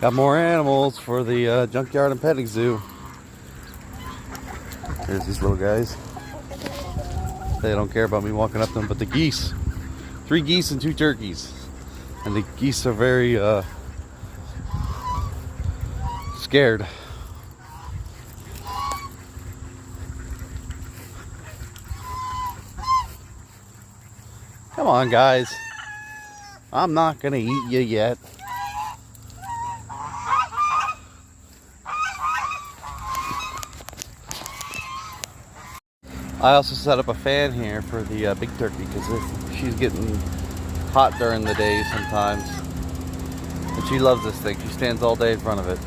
Got more animals for the junkyard and petting zoo. There's these little guys. They don't care about me walking up to them, but the geese. 3 geese and 2 turkeys. And the geese are very scared. Come on, guys. I'm not gonna eat you yet. I also set up a fan here for the big turkey because she's getting hot during the day sometimes. And she loves this thing. She stands all day in front of it.